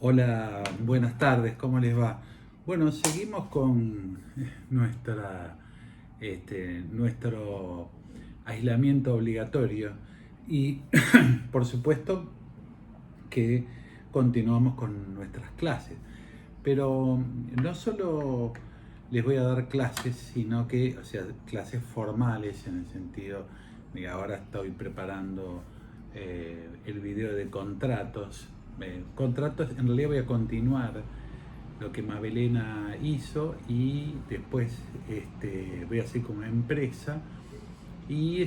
Hola, buenas tardes, ¿cómo les va? Bueno, seguimos con nuestro aislamiento obligatorio y por supuesto que continuamos con nuestras clases. Pero no solo les voy a dar clases, sino que, o sea, clases formales en el sentido de ahora estoy preparando el video de contratos. Contratos, en realidad voy a continuar lo que Mabelena hizo y después voy a hacer como una empresa y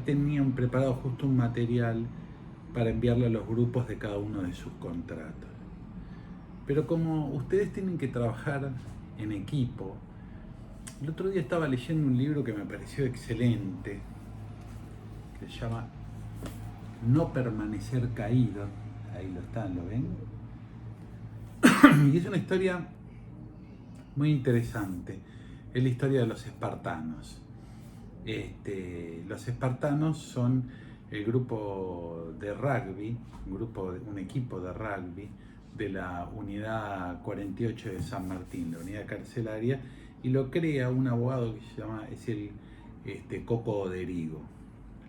tenían preparado justo un material para enviarle a los grupos de cada uno de sus contratos. Pero como ustedes tienen que trabajar en equipo, el otro día estaba leyendo un libro que me pareció excelente, que se llama No permanecer caído. Ahí lo están, ¿lo ven? Y es una historia muy interesante. Es la historia de los espartanos. Los espartanos son el grupo de rugby, un equipo de rugby de la unidad 48 de San Martín, la unidad carcelaria, y lo crea un abogado que es el Coco Derigo.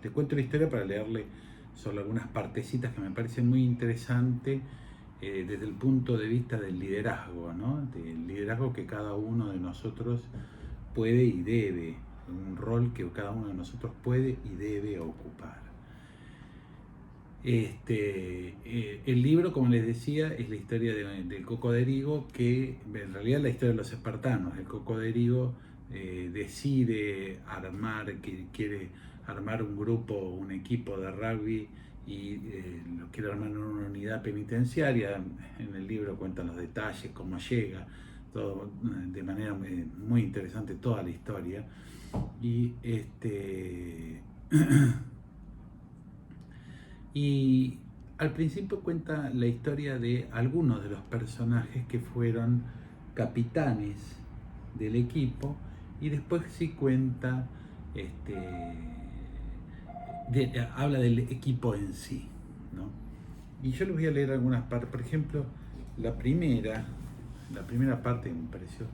Les cuento la historia para leerle solo algunas partecitas que me parecen muy interesantes desde el punto de vista del liderazgo, ¿no? Del liderazgo que cada uno de nosotros puede y debe, un rol que cada uno de nosotros puede y debe ocupar. El libro, como les decía, es la historia del Coco Derigo, que en realidad es la historia de los espartanos. El Coco Derigo decide que quiere armar un grupo, un equipo de rugby y lo quiere armar en una unidad penitenciaria. En el libro cuentan los detalles, cómo llega, todo de manera muy interesante, toda la historia. Y Y al principio cuenta la historia de algunos de los personajes que fueron capitanes del equipo y después sí cuenta, habla del equipo en sí, ¿no? Y yo les voy a leer algunas partes. Por ejemplo, la primera parte me pareció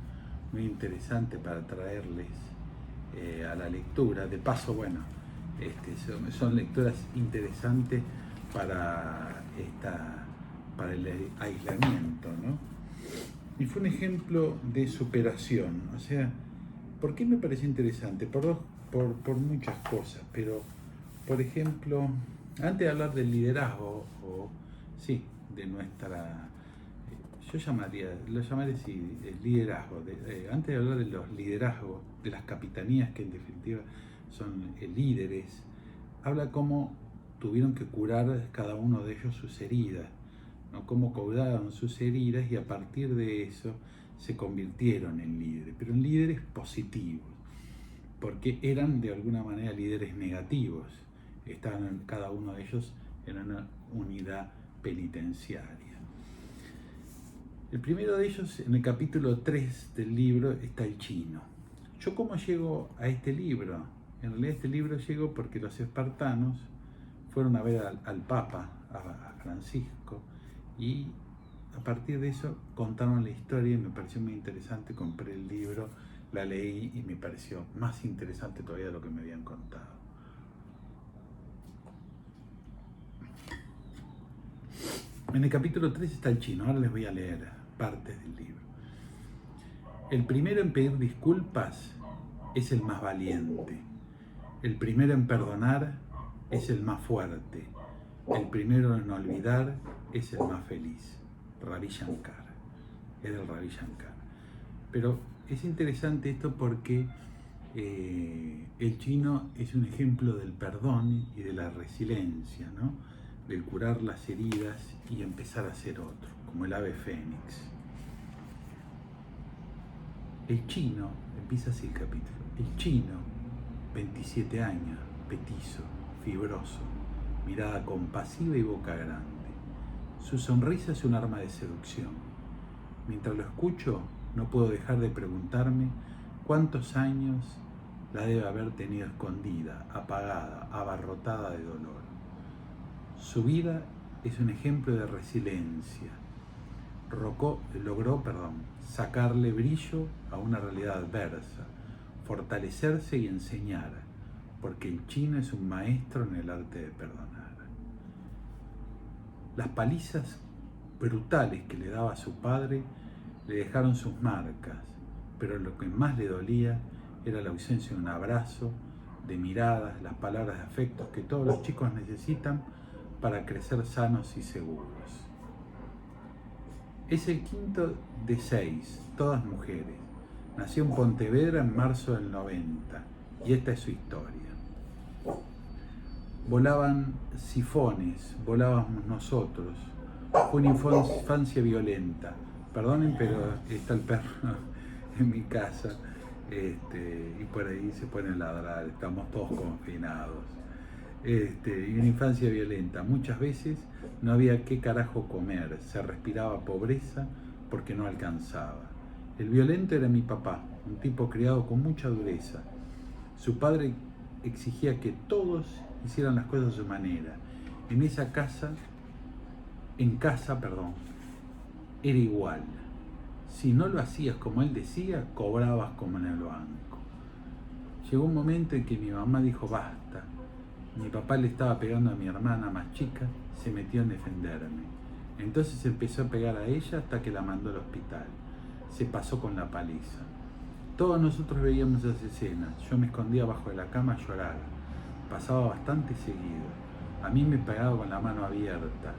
muy interesante para traerles a la lectura. De paso, bueno, son lecturas interesantes para el aislamiento, ¿no? Y fue un ejemplo de superación. O sea, ¿por qué me pareció interesante? Por muchas cosas, pero, por ejemplo, antes de hablar del liderazgo, sí, de nuestra, lo llamaría así, el liderazgo, antes de hablar de los liderazgos, de las capitanías que en definitiva son líderes, habla cómo tuvieron que curar cada uno de ellos sus heridas, ¿no? Cómo curaron sus heridas y a partir de eso se convirtieron en líderes, pero en líderes positivos, porque eran de alguna manera líderes negativos, estaban cada uno de ellos en una unidad penitenciaria. El primero de ellos, en el capítulo 3 del libro, está el chino. ¿Yo cómo llego a este libro? En realidad este libro llegó porque los espartanos fueron a ver al Papa, a Francisco, y a partir de eso contaron la historia y me pareció muy interesante. Compré el libro, la leí y me pareció más interesante todavía de lo que me habían contado. En el capítulo 3 está el chino, ahora les voy a leer partes del libro. El primero en pedir disculpas es el más valiente. El primero en perdonar es el más fuerte. El primero en olvidar es el más feliz. Ravi Shankar. Es del Ravi Shankar. Pero es interesante esto porque el chino es un ejemplo del perdón y de la resiliencia, ¿no? Del curar las heridas y empezar a ser otro, como el ave fénix. El chino, empieza así el capítulo, el chino, 27 años, petizo, fibroso, mirada compasiva y boca grande. Su sonrisa es un arma de seducción. Mientras lo escucho, no puedo dejar de preguntarme cuántos años la debe haber tenido escondida, apagada, abarrotada de dolor. Su vida es un ejemplo de resiliencia. logró sacarle brillo a una realidad adversa, fortalecerse y enseñar, porque el chino es un maestro en el arte de perdonar. Las palizas brutales que le daba a su padre le dejaron sus marcas, pero lo que más le dolía era la ausencia de un abrazo, de miradas, las palabras de afecto que todos los chicos necesitan para crecer sanos y seguros. Es el quinto de 6, todas mujeres. Nació en Pontevedra en marzo del 90 y esta es su historia. Volaban sifones, volábamos nosotros. Fue una infancia violenta. Perdonen, pero está el perro en mi casa y por ahí se pone a ladrar, estamos todos confinados. Y una infancia violenta. Muchas veces no había qué carajo comer, se respiraba pobreza porque no alcanzaba. El violento era mi papá, un tipo criado con mucha dureza. Su padre exigía que todos hicieran las cosas a su manera. En casa, era igual. Si no lo hacías como él decía, cobrabas como en el banco. Llegó un momento en que mi mamá dijo basta. Mi papá le estaba pegando a mi hermana más chica, se metió en defenderme. Entonces empezó a pegar a ella hasta que la mandó al hospital. Se pasó con la paliza. Todos nosotros veíamos esas escenas. Yo me escondía abajo de la cama a llorar. Pasaba bastante seguido. A mí me pegaba con la mano abierta,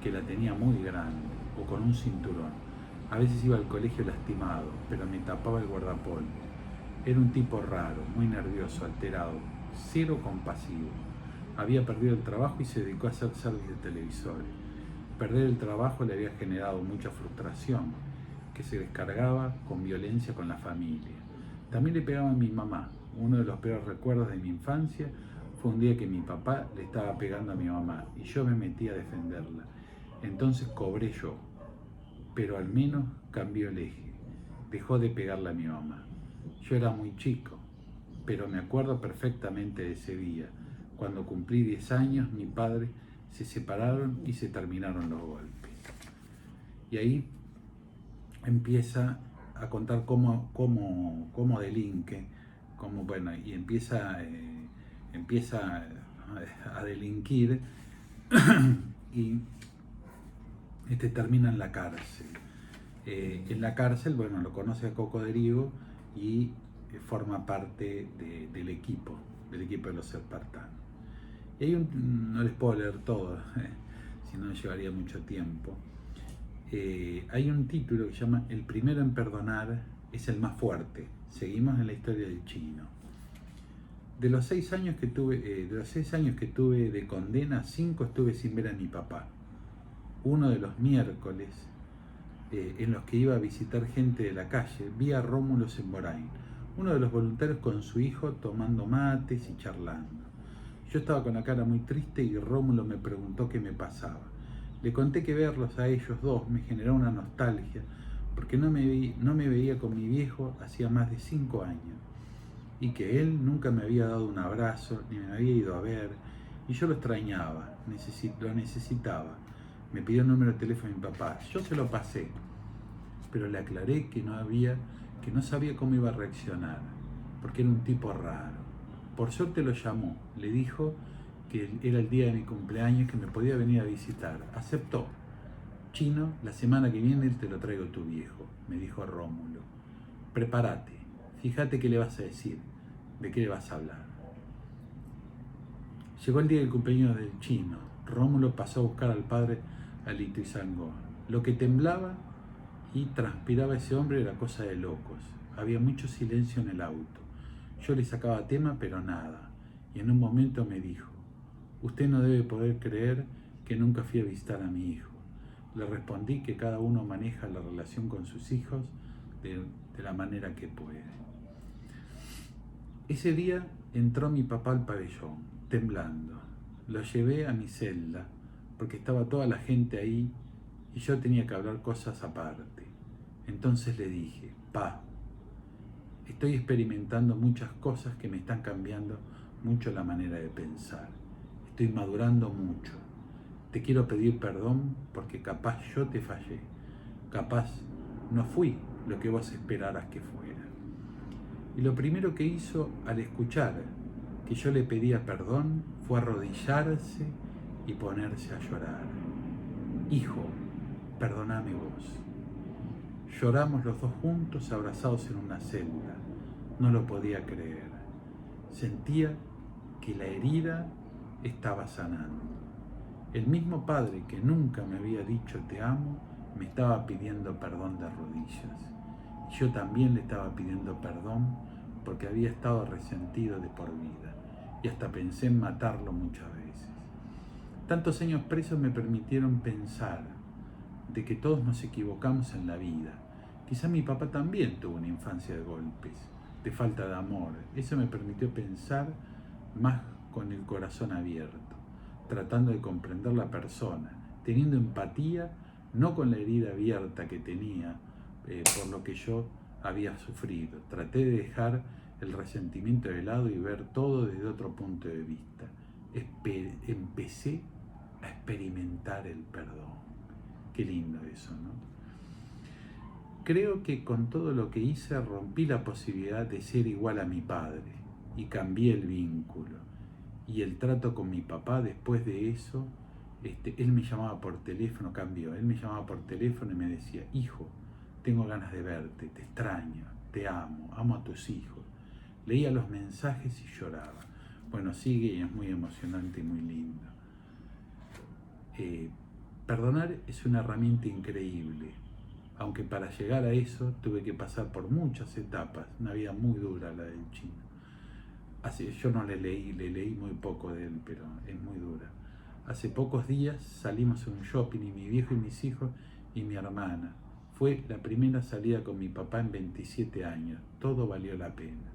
que la tenía muy grande, o con un cinturón. A veces iba al colegio lastimado, pero me tapaba el guardapolvo. Era un tipo raro, muy nervioso, alterado, cero compasivo. Había perdido el trabajo y se dedicó a hacer servicio de televisores. Perder el trabajo le había generado mucha frustración, que se descargaba con violencia con la familia. También le pegaba a mi mamá. Uno de los peores recuerdos de mi infancia fue un día que mi papá le estaba pegando a mi mamá y yo me metí a defenderla. Entonces cobré yo, pero al menos cambió el eje. Dejó de pegarle a mi mamá. Yo era muy chico, pero me acuerdo perfectamente de ese día. Cuando cumplí 10 años, mi padre se separaron y se terminaron los golpes. Y ahí empieza a contar cómo delinque, y empieza a delinquir y termina en la cárcel. En la cárcel, lo conoce a Coco Derigo y forma parte del equipo de los espartanos. Y hay no les puedo leer todo, si no llevaría mucho tiempo. Hay un título que se llama El primero en perdonar es el más fuerte. Seguimos en la historia del chino. De los 6 años que tuve de condena, 5 estuve sin ver a mi papá. Uno de los miércoles en los que iba a visitar gente de la calle, vi a Rómulo Semborain, uno de los voluntarios con su hijo tomando mates y charlando. Yo estaba con la cara muy triste y Rómulo me preguntó qué me pasaba. Le conté que verlos a ellos dos me generó una nostalgia, porque no me veía con mi viejo hacía más de 5 años, y que él nunca me había dado un abrazo, ni me había ido a ver, y yo lo extrañaba, lo necesitaba. Me pidió el número de teléfono de mi papá, yo se lo pasé, pero le aclaré que no sabía cómo iba a reaccionar, porque era un tipo raro. Por suerte lo llamó, le dijo que era el día de mi cumpleaños, que me podía venir a visitar. Aceptó. Chino, la semana que viene te lo traigo tu viejo, me dijo Rómulo. Prepárate, fíjate qué le vas a decir, de qué le vas a hablar. Llegó el día del cumpleaños del chino. Rómulo pasó a buscar al padre al Ituzaingó. Lo que temblaba y transpiraba ese hombre era cosa de locos. Había mucho silencio en el auto. Yo le sacaba tema, pero nada. Y en un momento me dijo: usted no debe poder creer que nunca fui a visitar a mi hijo. Le respondí que cada uno maneja la relación con sus hijos de la manera que puede. Ese día entró mi papá al pabellón, temblando. Lo llevé a mi celda, porque estaba toda la gente ahí y yo tenía que hablar cosas aparte. Entonces le dije: pa, estoy experimentando muchas cosas que me están cambiando mucho la manera de pensar. Estoy madurando mucho. Te quiero pedir perdón porque capaz yo te fallé. Capaz no fui lo que vos esperaras que fuera. Y lo primero que hizo al escuchar que yo le pedía perdón fue arrodillarse y ponerse a llorar. Hijo, perdoname vos. Lloramos los dos juntos, abrazados en una celda. No lo podía creer. Sentía que la herida estaba sanando. El mismo padre que nunca me había dicho te amo, me estaba pidiendo perdón de rodillas. Y yo también le estaba pidiendo perdón porque había estado resentido de por vida. Y hasta pensé en matarlo muchas veces. Tantos años presos me permitieron pensar de que todos nos equivocamos en la vida. Quizá mi papá también tuvo una infancia de golpes, de falta de amor. Eso me permitió pensar más con el corazón abierto, tratando de comprender la persona, teniendo empatía, no con la herida abierta que tenía por lo que yo había sufrido. Traté de dejar el resentimiento de lado y ver todo desde otro punto de vista. Empecé a experimentar el perdón. Qué lindo eso, ¿no? Creo que con todo lo que hice rompí la posibilidad de ser igual a mi padre y cambié el vínculo. Y el trato con mi papá después de eso, él me llamaba por teléfono, cambió. Él me llamaba por teléfono y me decía, hijo, tengo ganas de verte, te extraño, te amo, amo a tus hijos. Leía los mensajes y lloraba. Bueno, sigue y es muy emocionante y muy lindo. Perdonar es una herramienta increíble, aunque para llegar a eso tuve que pasar por muchas etapas, una vida muy dura la del chino. Así, yo no le leí muy poco de él, pero es muy dura. Hace pocos días salimos a un shopping y mi viejo y mis hijos y mi hermana. Fue la primera salida con mi papá en 27 años. Todo valió la pena.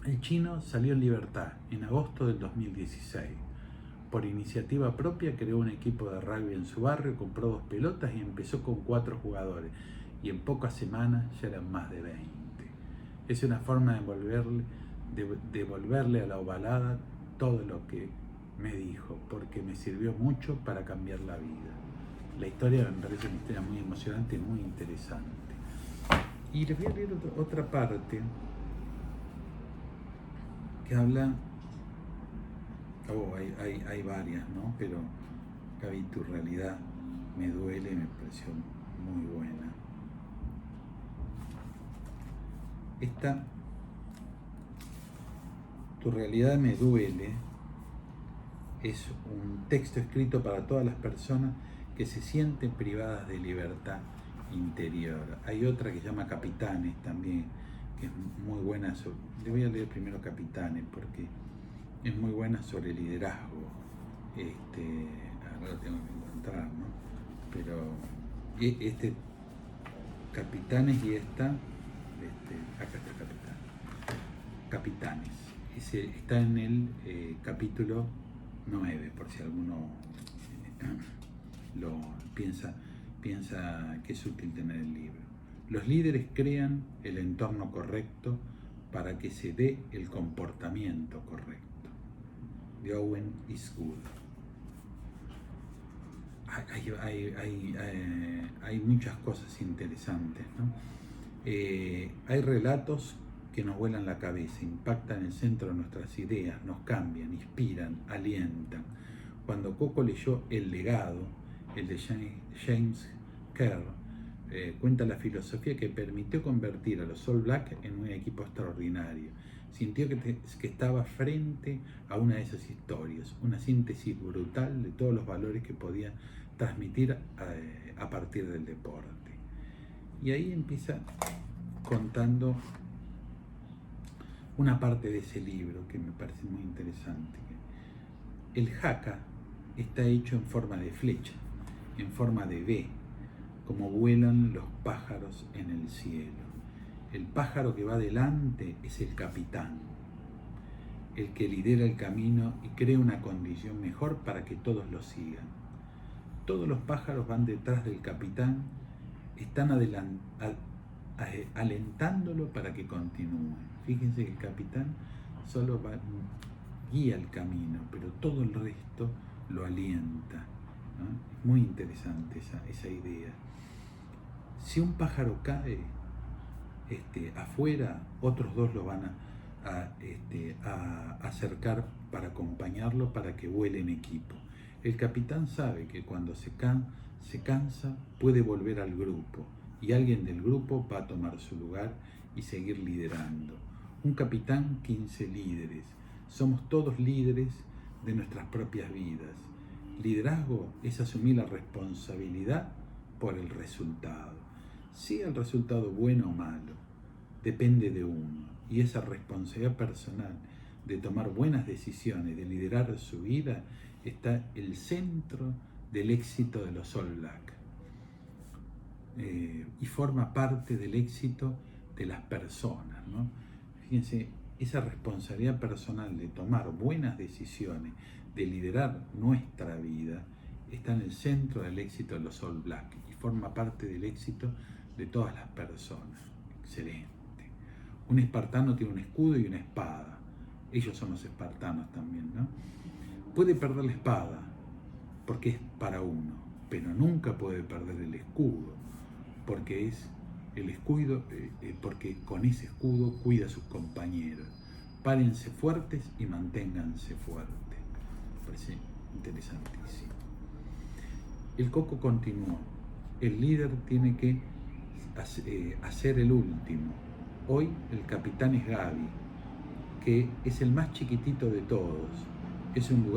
El chino salió en libertad en agosto del 2016. Por iniciativa propia creó un equipo de rugby en su barrio, compró 2 pelotas y empezó con 4 jugadores. Y en pocas semanas ya eran más de 20. Es una forma de devolverle a la ovalada todo lo que me dijo, porque me sirvió mucho para cambiar la vida. La historia me parece una historia muy emocionante y muy interesante. Y les voy a leer otra parte que habla, hay varias, ¿no? Pero Gaby, tu realidad me duele, me pareció muy buena. Esta, tu realidad me duele, es un texto escrito para todas las personas que se sienten privadas de libertad interior. Hay otra que se llama Capitanes también, que es muy buena. Le voy a leer primero Capitanes porque es muy buena sobre liderazgo. Ahora lo tengo que encontrar, ¿no? Pero Capitanes y acá está Capitanes. Está en el capítulo 9, por si alguno lo piensa que es útil tener el libro. Los líderes crean el entorno correcto para que se dé el comportamiento correcto. De Owen Eastwood. Hay muchas cosas interesantes, ¿no? Hay relatos que nos vuelan la cabeza, impactan el centro de nuestras ideas, nos cambian, inspiran, alientan. Cuando Coco leyó El legado, el de James Kerr, cuenta la filosofía que permitió convertir a los All Black en un equipo extraordinario. Sintió que estaba frente a una de esas historias, una síntesis brutal de todos los valores que podía transmitir a partir del deporte. Y ahí empieza contando una parte de ese libro que me parece muy interesante. El haka está hecho en forma de flecha, en forma de V, como vuelan los pájaros en el cielo. El pájaro que va delante es el capitán, el que lidera el camino y crea una condición mejor para que todos lo sigan. Todos los pájaros van detrás del capitán, están alentándolo para que continúe. Fíjense que el capitán solo guía el camino, pero todo el resto lo alienta ¿no? Es muy interesante esa idea. Si un pájaro cae afuera, otros dos lo van a acercar para acompañarlo para que vuele en equipo. El capitán sabe que cuando se cansa puede volver al grupo y alguien del grupo va a tomar su lugar y seguir liderando. Un capitán, 15 líderes. Somos todos líderes de nuestras propias vidas. Liderazgo es asumir la responsabilidad por el resultado. Sea el resultado bueno o malo, depende de uno. Y esa responsabilidad personal de tomar buenas decisiones, de liderar su vida, está el centro del éxito de los All Black. Y forma parte del éxito de las personas, ¿no? Fíjense, esa responsabilidad personal de tomar buenas decisiones, de liderar nuestra vida, está en el centro del éxito de los All Black y forma parte del éxito de todas las personas. Excelente. Un espartano tiene un escudo y una espada. Ellos son los espartanos también, ¿no? Puede perder la espada porque es para uno, pero nunca puede perder el escudo porque es el escudo, porque con ese escudo cuida a sus compañeros. Párense fuertes y manténganse fuertes. Me parece interesantísimo. El Coco continuó. El líder tiene que hacer el último. Hoy el capitán es Gaby, que es el más chiquitito de todos. Es un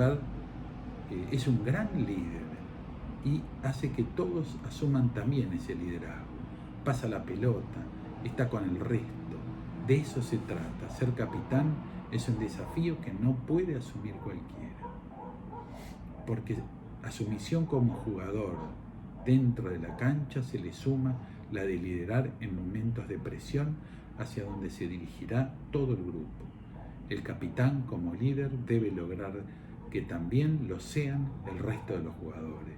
gran líder y hace que todos asuman también ese liderazgo. Pasa la pelota, está con el resto. De eso se trata. Ser capitán es un desafío que no puede asumir cualquiera. Porque a su misión como jugador dentro de la cancha se le suma la de liderar en momentos de presión hacia donde se dirigirá todo el grupo. El capitán como líder debe lograr que también lo sean el resto de los jugadores.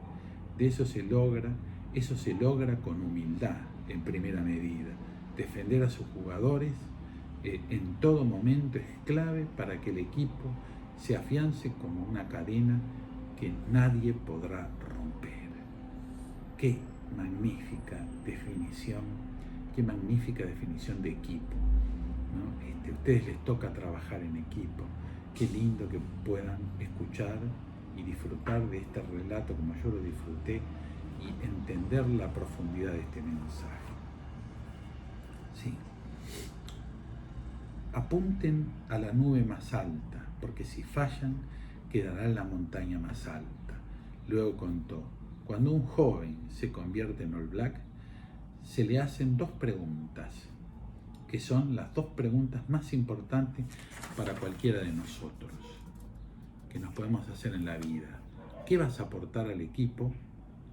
Eso se logra con humildad en primera medida. Defender a sus jugadores en todo momento es clave para que el equipo se afiance como una cadena que nadie podrá romper. Qué magnífica definición de equipo, ¿no? A ustedes les toca trabajar en equipo. Qué lindo que puedan escuchar y disfrutar de este relato como yo lo disfruté y entender la profundidad de este mensaje. Sí. Apunten a la nube más alta, porque si fallan, quedará en la montaña más alta. Luego contó, cuando un joven se convierte en All Black, se le hacen 2 preguntas, que son las 2 preguntas más importantes para cualquiera de nosotros, que nos podemos hacer en la vida. ¿Qué vas a aportar al equipo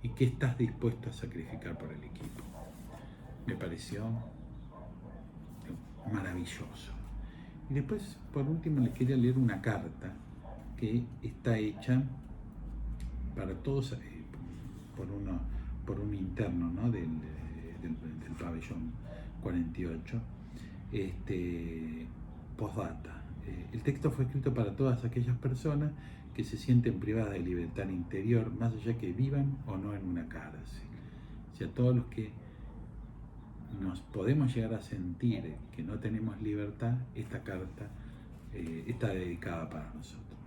y qué estás dispuesto a sacrificar por el equipo? Me pareció maravilloso. Y después, por último, les quería leer una carta que está hecha para todos por un interno, ¿no? del pabellón 48. Postdata. El texto fue escrito para todas aquellas personas que se sienten privadas de libertad interior, más allá que vivan o no en una cárcel. O sea, todos los que nos podemos llegar a sentir que no tenemos libertad, esta carta está dedicada para nosotros.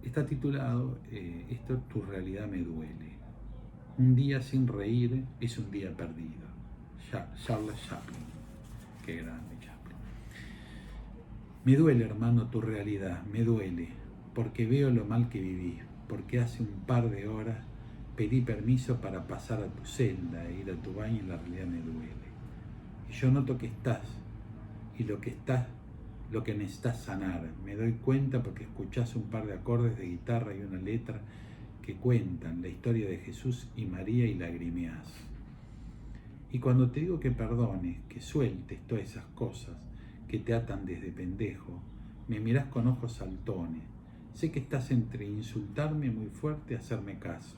Está titulado esto, tu realidad me duele. Un día sin reír es un día perdido. Charles Chaplin. Qué grande Chaplin. Me duele, hermano, tu realidad, me duele, porque veo lo mal que viví, porque hace un par de horas pedí permiso para pasar a tu celda e ir a tu baño y la realidad me duele. Y yo noto que estás, y lo que necesitas sanar. Me doy cuenta porque escuchás un par de acordes de guitarra y una letra que cuentan la historia de Jesús y María y lagrimeás. Y cuando te digo que perdones, que sueltes todas esas cosas que te atan desde pendejo, me mirás con ojos saltones. Sé que estás entre insultarme muy fuerte y hacerme caso.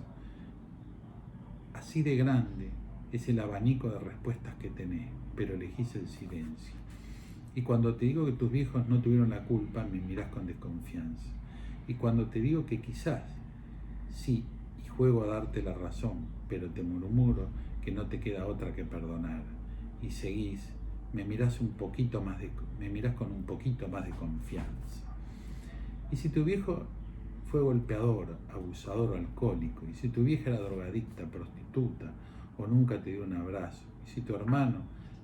Así de grande es el abanico de respuestas que tenés, pero elegís el silencio. Y cuando te digo que tus viejos no tuvieron la culpa, me mirás con desconfianza. Y cuando te digo que quizás sí, y juego a darte la razón, pero te murmuro que no te queda otra que perdonar. Y seguís, me mirás con un poquito más de confianza. Y si tu viejo fue golpeador, abusador o alcohólico, y si tu vieja era drogadicta, prostituta, o nunca te dio un abrazo, y si tu hermano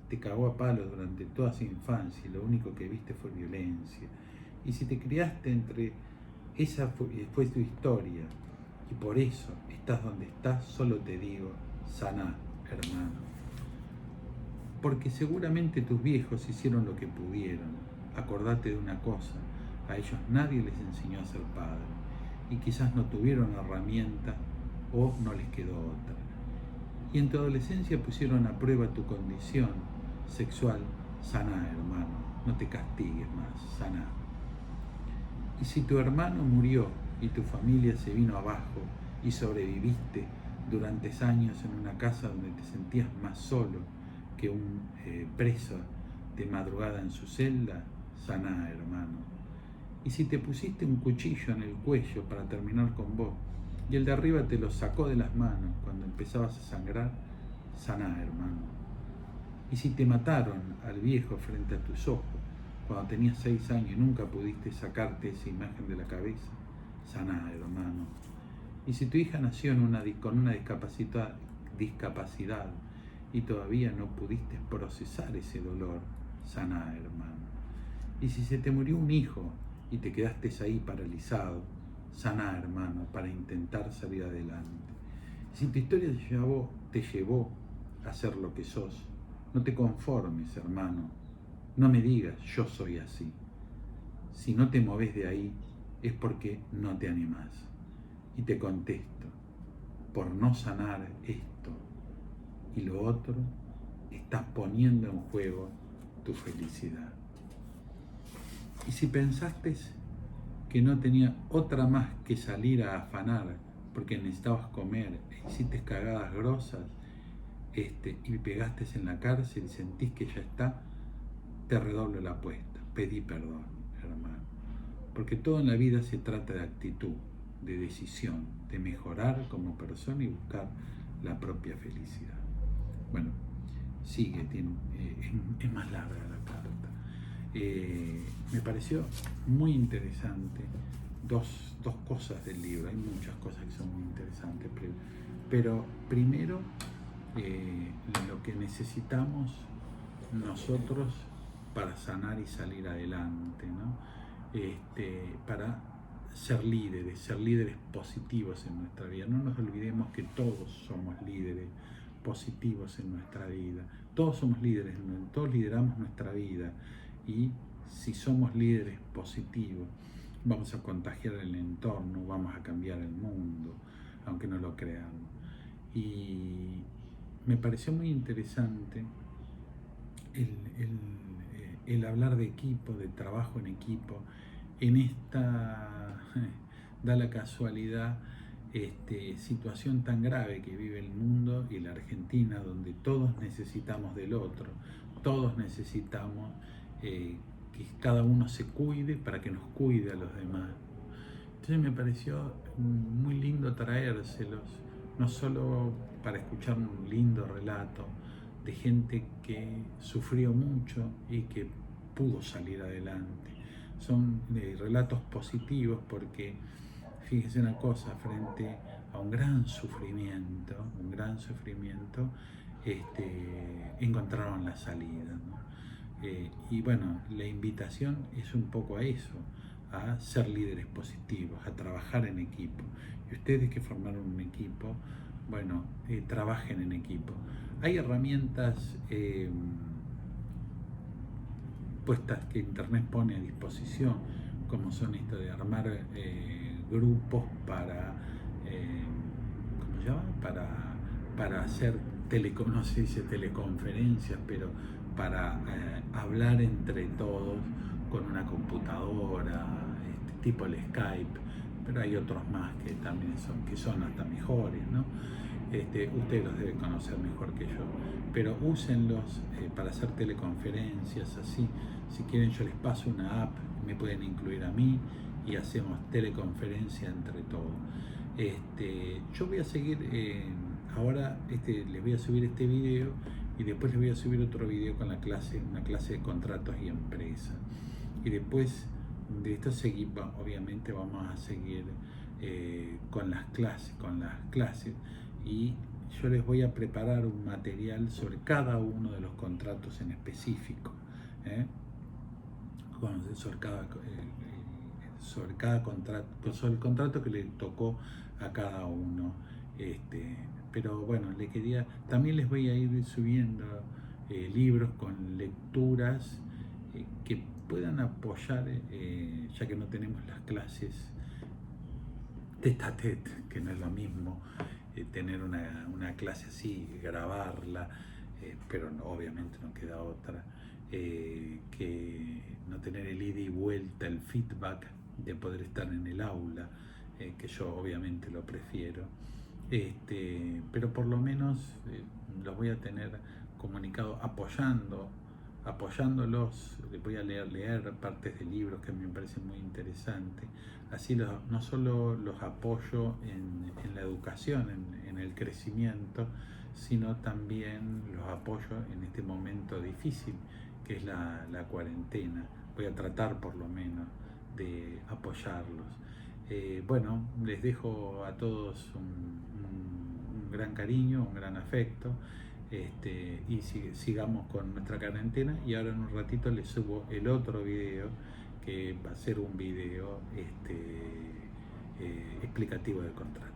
te cagó a palos durante toda su infancia y lo único que viste fue violencia, y si te criaste entre esa fue tu historia, y por eso estás donde estás, solo te digo, saná, hermano. Porque seguramente tus viejos hicieron lo que pudieron. Acordate de una cosa, a ellos nadie les enseñó a ser padre, y quizás no tuvieron herramientas o no les quedó otra. Y en tu adolescencia pusieron a prueba tu condición sexual. Saná, hermano, no te castigues más, saná. Y si tu hermano murió y tu familia se vino abajo y sobreviviste durante años en una casa donde te sentías más solo que un preso de madrugada en su celda, saná, hermano. Y si te pusiste un cuchillo en el cuello para terminar con vos y el de arriba te lo sacó de las manos cuando empezabas a sangrar, saná, hermano. Y si te mataron al viejo frente a tus ojos cuando tenías 6 años y nunca pudiste sacarte esa imagen de la cabeza, saná, hermano. Y si tu hija nació con una discapacidad y todavía no pudiste procesar ese dolor, saná, hermano. Y si se te murió un hijo y te quedaste ahí paralizado, saná, hermano, para intentar salir adelante. Y si tu historia te llevó a ser lo que sos, no te conformes, hermano. No me digas, yo soy así. Si no te moves de ahí, es porque no te animás. Y te contesto, por no sanar esto y lo otro, estás poniendo en juego tu felicidad. Y si pensaste que no tenía otra más que salir a afanar porque necesitabas comer, e hiciste cagadas grosas, y pegaste en la cárcel y sentís que ya está, te redoblo la apuesta. Pedí perdón, hermano. Porque todo en la vida se trata de actitud, de decisión, de mejorar como persona y buscar la propia felicidad. Bueno, sigue, es más larga la carta. Me pareció muy interesante dos cosas del libro. Hay muchas cosas que son muy interesantes, pero primero lo que necesitamos nosotros para sanar y salir adelante, ¿no? Para ser líderes positivos en nuestra vida. No nos olvidemos que todos somos líderes positivos en nuestra vida. Todos somos líderes, todos lideramos nuestra vida. Y si somos líderes positivos, vamos a contagiar el entorno, vamos a cambiar el mundo, aunque no lo creamos. Y me pareció muy interesante el hablar de equipo, de trabajo en equipo, en esta, da la casualidad, situación tan grave que vive el mundo y la Argentina, donde todos necesitamos del otro, todos necesitamos que cada uno se cuide para que nos cuide a los demás. Entonces me pareció muy lindo traérselos, no solo para escuchar un lindo relato de gente que sufrió mucho y que pudo salir adelante. Son relatos positivos porque, fíjese una cosa, frente a un gran sufrimiento, encontraron la salida, ¿no? Y bueno, la invitación es un poco a eso, a ser líderes positivos, a trabajar en equipo. Y ustedes que formaron un equipo, bueno, trabajen en equipo. Hay herramientas puestas que Internet pone a disposición, como son esto de armar grupos para, ¿cómo se llama? Para hacer no se dice teleconferencias, pero para hablar entre todos con una computadora, tipo el Skype, pero hay otros más que también son hasta mejores, ¿no? Ustedes los deben conocer mejor que yo, pero úsenlos para hacer teleconferencias, así. Si quieren yo les paso una app, me pueden incluir a mí y hacemos teleconferencia entre todos. Yo voy a seguir, ahora les voy a subir este video y después les voy a subir otro video con una clase de contratos y empresa. Y después de esto obviamente vamos a seguir con las clases y yo les voy a preparar un material sobre cada uno de los contratos en específico, sobre cada contrato, sobre el contrato que le tocó a cada uno. Pero bueno, también les voy a ir subiendo libros con lecturas que puedan apoyar, ya que no tenemos las clases tete a tete, que no es lo mismo tener una clase así, grabarla, pero obviamente no queda otra, que no tener el ida y vuelta, el feedback de poder estar en el aula, que yo obviamente lo prefiero, pero por lo menos los voy a tener comunicados, apoyándolos. Les voy a leer partes de libros que a mí me parecen muy interesantes. Así no solo los apoyo en la educación, en el crecimiento, sino también los apoyo en este momento difícil que es la cuarentena. Voy a tratar por lo menos de apoyarlos. Bueno, les dejo a todos un gran cariño, un gran afecto. Y sigamos con nuestra cuarentena, y ahora en un ratito les subo el otro video que va a ser un video explicativo del contrato.